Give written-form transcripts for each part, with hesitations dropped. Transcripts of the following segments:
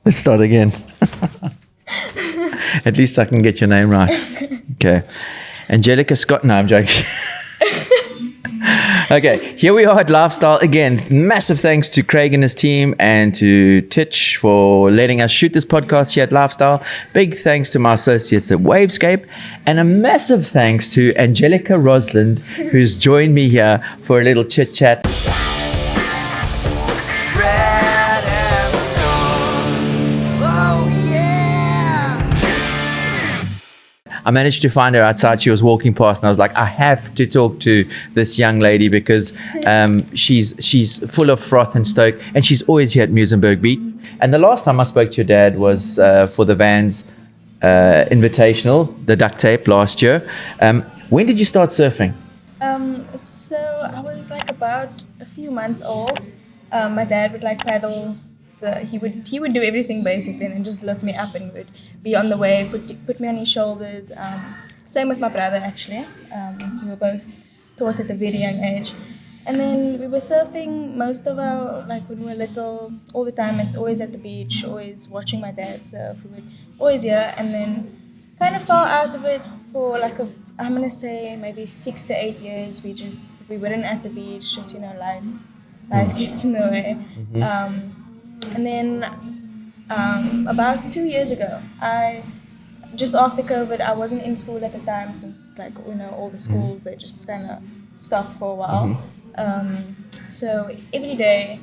Let's start again. At least I can get your name right. Okay. Angelica Scott. No, I'm joking. Okay, here we are at Lifestyle again. Massive thanks to Craig and his team and to Titch for letting us shoot this podcast here at Lifestyle. Big thanks to my associates at Wavescape. And a massive thanks to Angelica Rosslind, who's joined me here for a little chit chat. I managed to find her outside. She was walking past and I was like, I have to talk to this young lady because she's full of froth and stoke, and she's always here at Muizenberg Beach. And the last time I spoke to your dad was for the Vans Invitational, the duct tape last year. When did you start surfing? So I was like about a few months old. My dad would like paddle. He would do everything basically, and then just lift me up and would be on the wave, put me on his shoulders. Same with my brother actually. We were both taught at a very young age, and then we were surfing most of our when we were little, all the time, and always at the beach, always watching my dad surf. We would always here, and then kind of fell out of it for I'm gonna say maybe 6 to 8 years. We weren't at the beach, just life gets in the way. Mm-hmm. And then about 2 years ago, just after COVID, I wasn't in school at the time since all the schools, they just kind of stopped for a while. So every day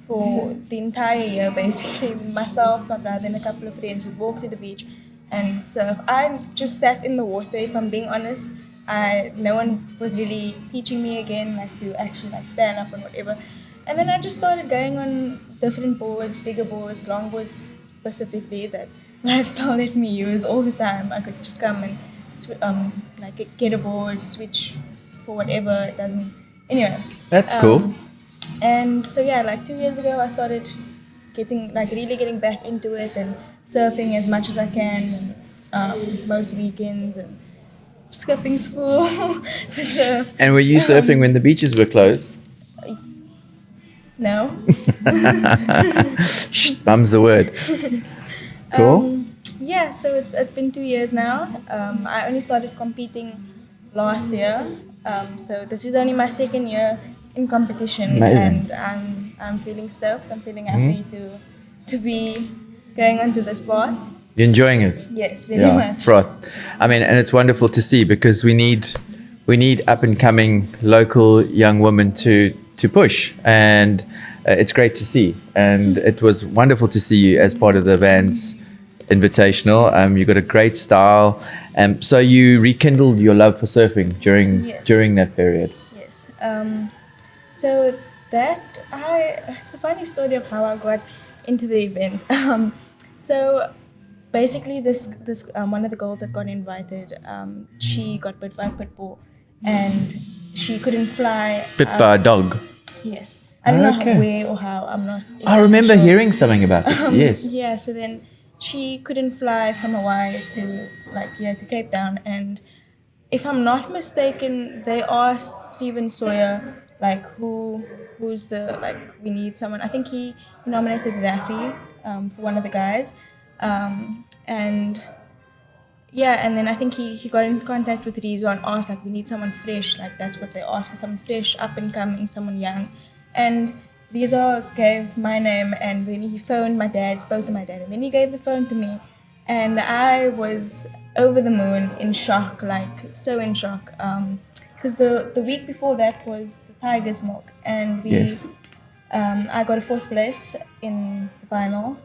for the entire year, basically, myself, my brother, and a couple of friends would walk to the beach and surf. I just sat in the water, if I'm being honest. No one was really teaching me again, to actually stand up and whatever. And then I just started going on different boards, bigger boards, long boards specifically, that Lifestyle let me use all the time. I could just come and get a board, switch for whatever, it doesn't. Anyway. That's cool. And so 2 years ago I started really getting back into it and surfing as much as I can, most weekends, and skipping school to surf. And were you surfing when the beaches were closed? No. Bum's the word. Cool. So it's been 2 years now. I only started competing last year. So this is only my second year in competition. Amazing. And I'm feeling stoked. I'm feeling happy to be going onto this path. You're enjoying it? Yes, very much. Froth. I mean, and it's wonderful to see because we need up and coming local young women to push, and it's great to see. And it was wonderful to see you as part of the Vans Invitational. You got a great style, so you rekindled your love for surfing during that period. Yes. So it's a funny story of how I got into the event. So basically, this one of the girls that got invited, she got bit by a pit bull, and she couldn't fly. Bit by a dog. Yes. I don't know where or how. I'm not exactly I remember sure. hearing something about this. Yes. Yeah. So then she couldn't fly from Hawaii to to Cape Town, and if I'm not mistaken, they asked Steven Sawyer who's the we need someone. I think he nominated Rafi for one of the guys, and then I think he got in contact with Rizzo and asked we need someone fresh. That's what they asked for, someone fresh, up and coming, someone young. And Rizzo gave my name, and then he phoned my dad, spoke to my dad, and then he gave the phone to me. And I was over the moon, in shock, so in shock. Because the week before that was the Tiger's Milk, and I got a 4th place in the final.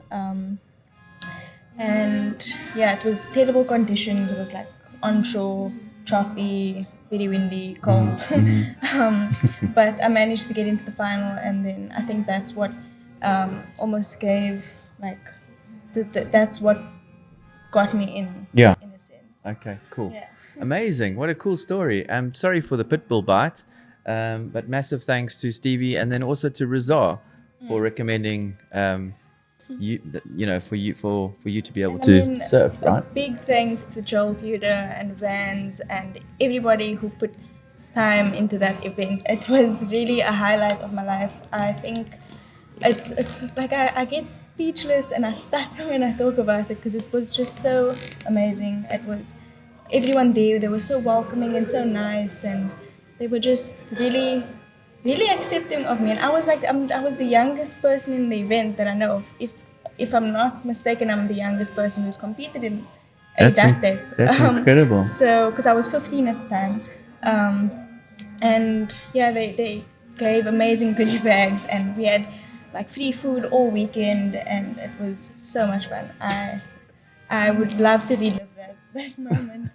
And it was terrible conditions. It was onshore, choppy, very windy, cold. But I managed to get into the final, and then I think that's what almost gave that's what got me in. Yeah. In a sense. Okay. Cool. Yeah. Amazing. What a cool story. I'm sorry for the pit bull bite, but massive thanks to Stevie, and then also to Rizar for recommending. For you to be able to surf, right? Big thanks to Joel Tudor and Vans and everybody who put time into that event. It was really a highlight of my life. I think it's just like I get speechless and I stutter when I talk about it because it was just so amazing. It was everyone there. They were so welcoming and so nice, and they were just really accepting of me. And I was like, I was the youngest person in the event that I know of. If I'm not mistaken, I'm the youngest person who's competed in a duct tape. That's incredible. So because I was 15 at the time. And yeah, they gave amazing goodie bags, and we had like free food all weekend, and it was so much fun. I would love to relive that moment.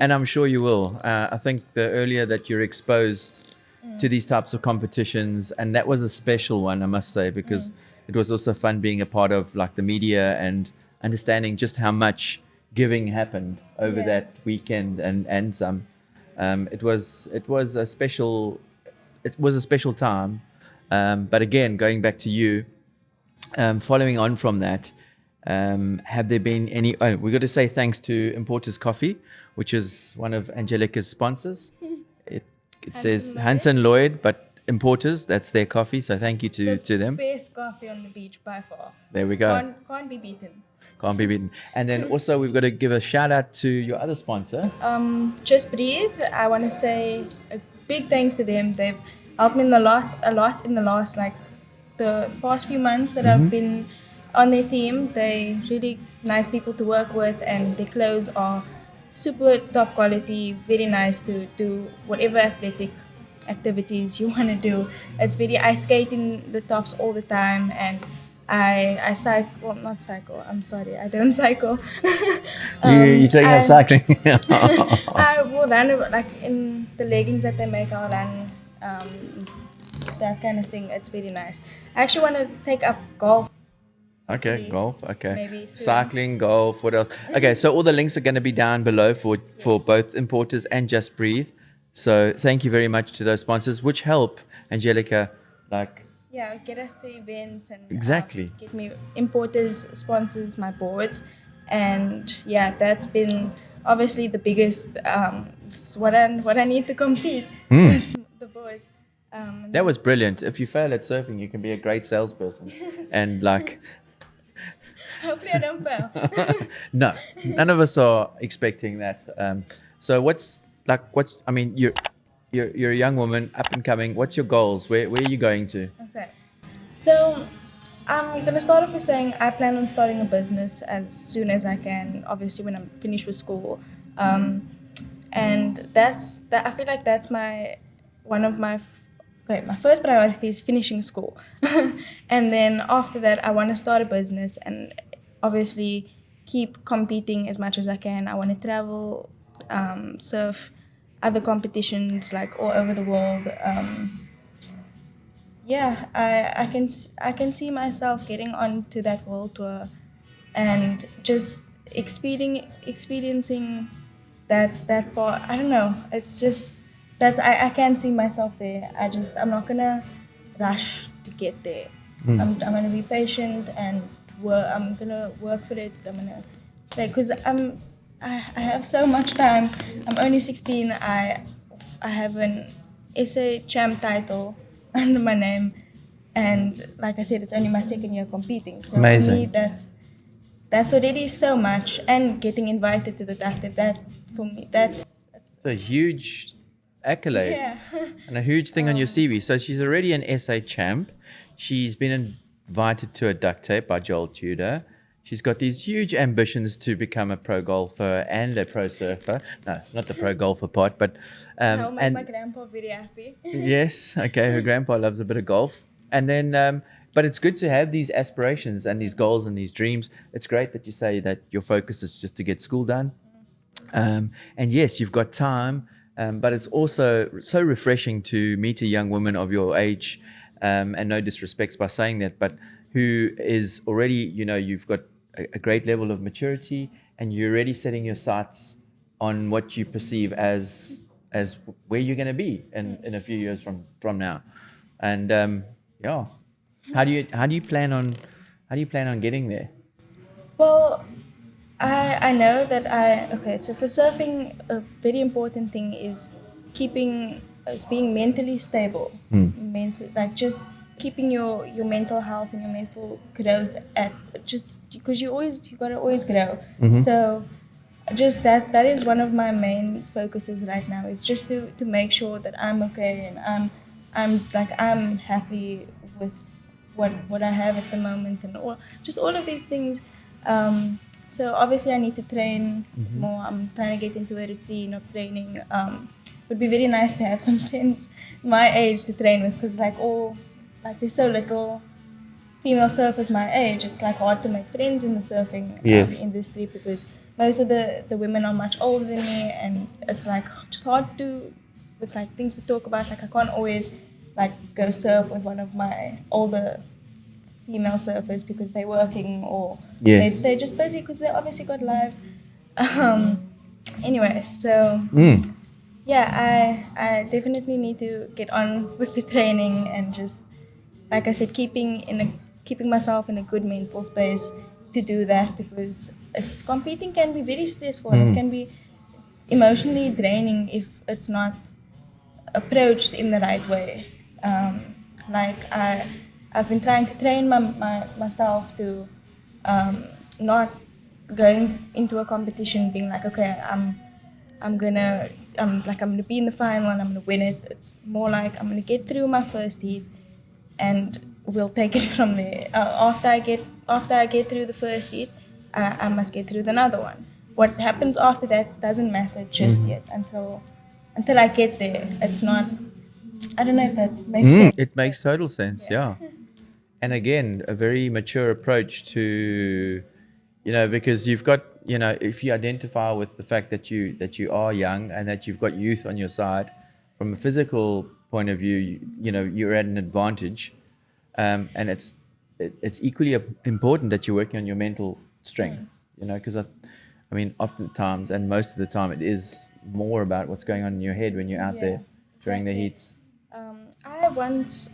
And I'm sure you will. I think the earlier that you're exposed to these types of competitions, and that was a special one, I must say, because it was also fun being a part of like the media and understanding just how much giving happened over that weekend and some. It was a special time. But again, going back to you, following on from that, have there been any? Oh, we got to say thanks to Importers Coffee, which is one of Angelica's sponsors. It says Hanson Lloyd, but Importers, that's their coffee. So thank you to them. Best coffee on the beach by far. There we go. Can't be beaten. Can't be beaten. And then also we've got to give a shout out to your other sponsor. Just Breathe. I want to say a big thanks to them. They've helped me a lot in the last the past few months that I've been on their team. They really nice people to work with, and their clothes are super top quality. Very nice to do whatever athletic activities you want to do. It's very I skate in the tops all the time, and I cycle. Well, not cycle. I'm sorry, I don't cycle. You taking up cycling? I will run like in the leggings that they make. I'll run that kind of thing. It's very nice. I actually want to take up golf. Okay, golf. Okay, maybe soon. Cycling, golf. What else? Okay, so all the links are going to be down below for both Importers and Just Breathe. So thank you very much to those sponsors, which help Angelica, get us to events and exactly get me Importers sponsors my boards, and that's been obviously the biggest what I need to compete is the boards. That was brilliant. If you fail at surfing, you can be a great salesperson, and hopefully I don't fail. No, none of us are expecting that. So I mean, you're a young woman, up and coming. What's your goals? Where are you going to? Okay. So I'm going to start off with saying I plan on starting a business as soon as I can, obviously when I'm finished with school. And I feel like that's my first priority is finishing school. And then after that, I want to start a business and obviously keep competing as much as I can. I want to travel, surf other competitions like all over the world. I can see myself getting onto that world tour and just experiencing that part. I don't know. It's just that I can't see myself there. I'm not gonna rush to get there. I'm gonna be patient and I'm gonna work for it. I'm gonna because I have so much time. I'm only 16. I have an SA champ title under my name, and like I said, it's only my second year competing. So amazing. For me, that's already so much, and getting invited to the duct tape, that for me that's a huge accolade and a huge thing on your CV. So she's already an SA champ. She's been invited to a duct tape by Joel Tudor. She's got these huge ambitions to become a pro golfer and a pro surfer. No, not the pro golfer part, but I'll make my grandpa very happy. Yes, okay. Her grandpa loves a bit of golf, and then. But it's good to have these aspirations and these goals and these dreams. It's great that you say that your focus is just to get school done, and yes, you've got time. But it's also so refreshing to meet a young woman of your age, and no disrespects by saying that, but who is already, you've got a great level of maturity, and you're already setting your sights on what you perceive as where you're going to be in a few years from now. And how do you plan on getting there? Well, I know that so for surfing, a very important thing is being mentally stable. Mentally, just keeping your mental health and your mental growth at just because you gotta always grow. So just that is one of my main focuses right now is just to make sure that I'm okay and I'm happy with what I have at the moment and all of these things. So obviously I need to train more. I'm trying to get into a routine of training. Would be very nice to have some friends my age to train with because there's so little female surfers my age. It's like hard to make friends in the surfing industry because most of the women are much older than me, and it's like just hard to with like things to talk about. Like I can't always like go surf with one of my older female surfers because they're working or they're just busy because they obviously got lives. Anyway, so yeah, I definitely need to get on with the training and just like I said, keeping myself in a good mental space to do that because competing can be very stressful and it can be emotionally draining if it's not approached in the right way. Like I've been trying to train myself to not going into a competition being like, okay, I'm gonna be in the final and I'm gonna win it. It's more like I'm gonna get through my first heat and we'll take it from there. After I get through the first heat, I must get through another one. What happens after that doesn't matter just yet until I get there. It's not. I don't know if that makes sense. It makes total sense. Yeah. And again, a very mature approach to, because you've got, if you identify with the fact that you are young and that you've got youth on your side, from a physical point of view, you're at an advantage, and it's equally important that you're working on your mental strength. Because I mean, oftentimes and most of the time, it is more about what's going on in your head when you're out there during the heats. I once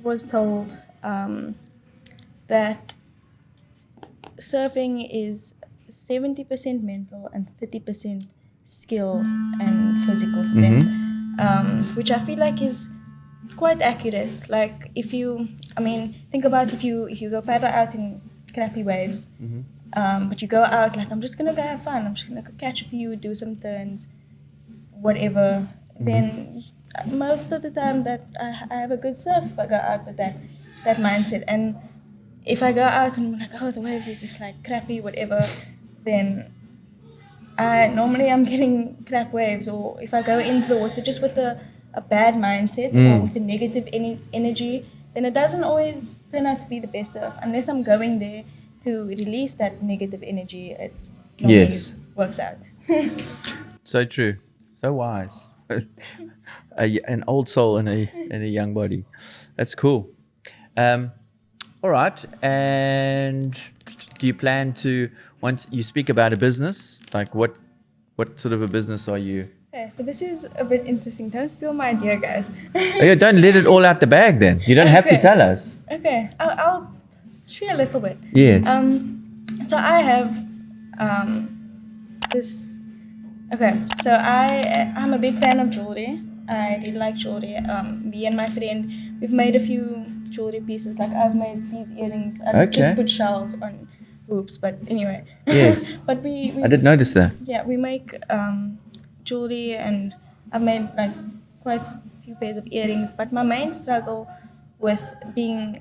was told that surfing is 70% mental and 30% skill and physical strength, which I feel like is quite accurate. Like think about if you go paddle out in crappy waves, but you go out like I'm just gonna go have fun. I'm just gonna go catch a few, do some turns, whatever. Then most of the time that I have a good surf if I go out with that mindset. And if I go out and I'm like, oh, the waves is just like crappy, whatever, then normally I'm getting crap waves. Or if I go into the water just with a bad mindset or with a negative energy, then it doesn't always turn out to be the best surf. Unless I'm going there to release that negative energy, it normally works out. So true. So wise. An old soul in a young body. That's cool. All right. And do you plan to, once you speak about a business, like what sort of a business are you? Okay, so this is a bit interesting. Don't steal my idea, guys. Don't let it all out the bag then. You don't have to tell us. Okay, I'll share a little bit. Yes. So I have this. Okay, so I'm a big fan of jewelry. I really like jewelry. Me and my friend, we've made a few jewelry pieces. Like I've made these earrings. I just put shells on hoops, but anyway. Yes. But we I did notice that. Yeah, we make jewelry, and I've made like quite a few pairs of earrings. But my main struggle with being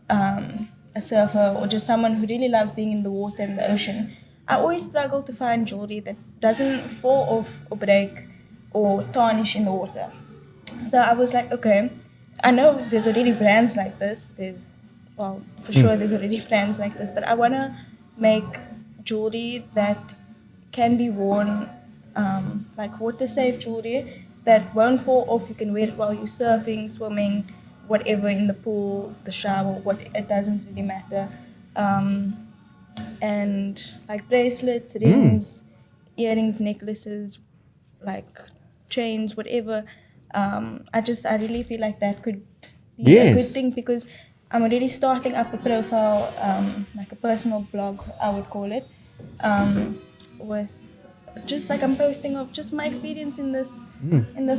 a surfer or just someone who really loves being in the water and the ocean, I always struggle to find jewelry that doesn't fall off or break or tarnish in the water. So I was like, okay, I know there's already brands like this. There's already brands like this, but I want to make jewelry that can be worn, like water-safe jewelry that won't fall off. You can wear it while you're surfing, swimming, whatever, in the pool, the shower, it doesn't really matter. And like bracelets, rings, earrings, necklaces, like chains, whatever. I really feel like that could be a good thing because I'm already starting up a profile, like a personal blog, I would call it, with just like I'm posting of just my experience in this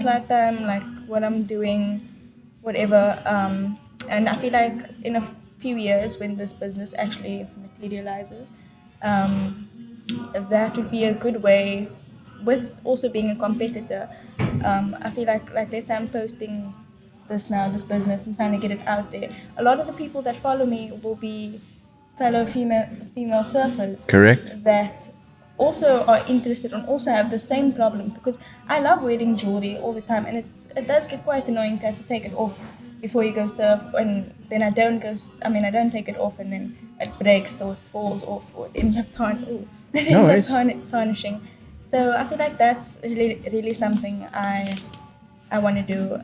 lifetime, like what I'm doing, whatever. And I feel like in a few years, when this business actually materializes, um, that would be a good way. With also being a competitor, I feel like let's say I'm posting this business and trying to get it out there. A lot of the people that follow me will be fellow female surfers Correct. that also are interested and also have the same problem, because I love wearing jewelry all the time, and it does get quite annoying to have to take it off before you go surf, and then I don't I don't take it off, and then it breaks or it falls off or it ends up No worries. tarnishing. So I feel like that's really something I want to do.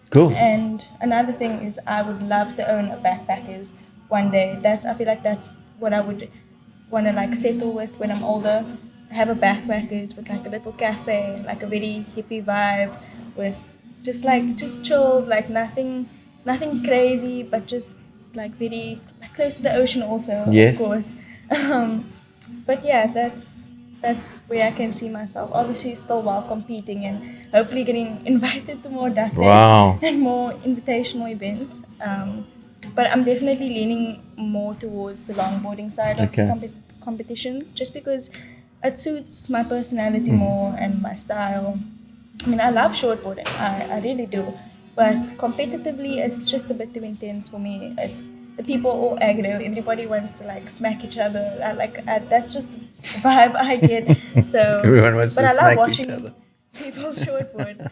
Cool. And another thing is I would love to own a backpackers one day. I feel like that's what I would want to like settle with when I'm older. Have a backpackers with like a little cafe, like a very hippie vibe, with just chilled, like nothing crazy, but just like very like close to the ocean also, Yes. of course. Um, but yeah, that's where I can see myself. Obviously, still while competing and hopefully getting invited to more duck tapes Wow. and more invitational events. But I'm definitely leaning more towards the longboarding side of Okay. competitions, just because it suits my personality more and my style. I mean, I love shortboarding. I really do. But competitively, it's just a bit too intense for me. It's the people all aggro. Everybody wants to like smack each other. That's just the vibe I get. So, Everyone wants but to I love smack each watching other. people shortboard.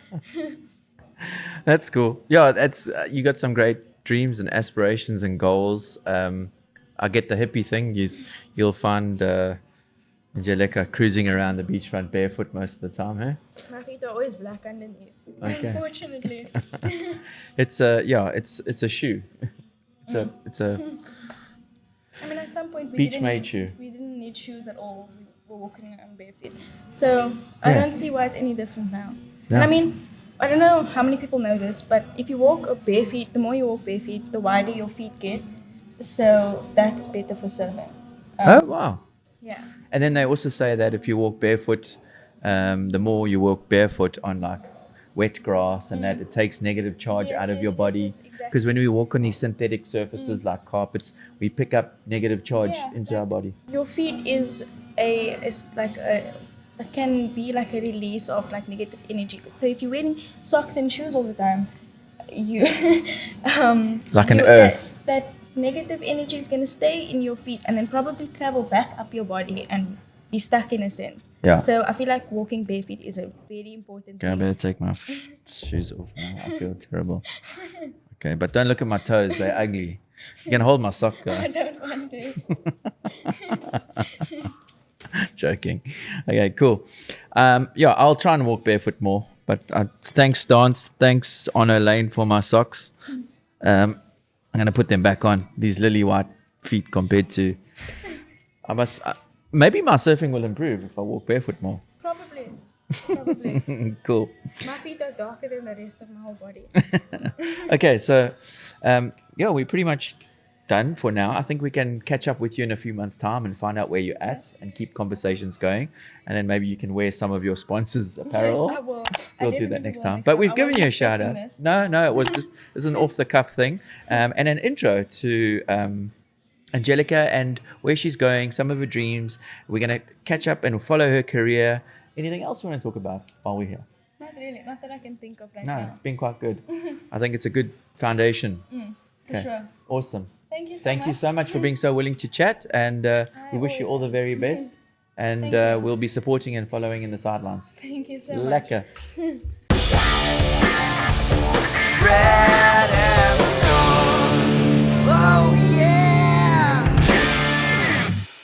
That's cool. Yeah, that's you got some great dreams and aspirations and goals. I get the hippie thing. You'll find Angelica cruising around the beachfront barefoot most of the time, huh? My feet are always black underneath. Okay. Unfortunately. It's a shoe. It's a I mean, at some point beach made shoe. we didn't need shoes at all. We were walking around barefoot. So I Yeah. don't see why it's any different now. Yeah. And I mean, I don't know how many people know this, but if you walk barefoot, the more you walk barefoot, the wider your feet get. So that's better for surfing. Oh wow. Yeah. And then they also say that if you walk barefoot, the more you walk barefoot on like wet grass and that, it takes negative charge Yes, out of yes, your yes, body. yes, exactly. Because when we walk on these synthetic surfaces like carpets, we pick up negative charge Yeah, into our body. Your feet is like a it can be like a release of like negative energy. So if you're wearing socks and shoes all the time, you Like an you- earth. that negative energy is gonna stay in your feet and then probably travel back up your body and be stuck in a sense. Yeah. So I feel like walking barefoot is a very important Okay, I thing. better take my shoes off now. I feel terrible. Okay, but don't look at my toes. They're ugly. You can hold my sock, I guy. don't want to. Joking. Okay, cool. Yeah, I'll try and walk barefoot more. But thanks, Dance. Thanks, Honor Lane, for my socks. I'm going to put them back on. These lily white feet compared to... maybe my surfing will improve if I walk barefoot more. Probably. Cool. My feet are darker than the rest of my whole body. Okay, so yeah, we're pretty much done for now. I think we can catch up with you in a few months' time and find out where you're at and keep conversations going. And then maybe you can wear some of your sponsors' apparel. Yes, I will. We'll do that next time. But we've given you a shout out. No, it was just it's an off the cuff thing, and an intro to Angelica and where she's going, some of her dreams. We're gonna catch up and follow her career. Anything else you want to talk about while we're here? Not really. Not that I can think of right No, now. it's been quite good. I think it's a good foundation. For sure. Awesome. Thank you so Thank much. you so much for being so willing to chat, and we wish you always all the very best. And Thank you. we'll be supporting and following in the sidelines. Thank you so much. Lekker.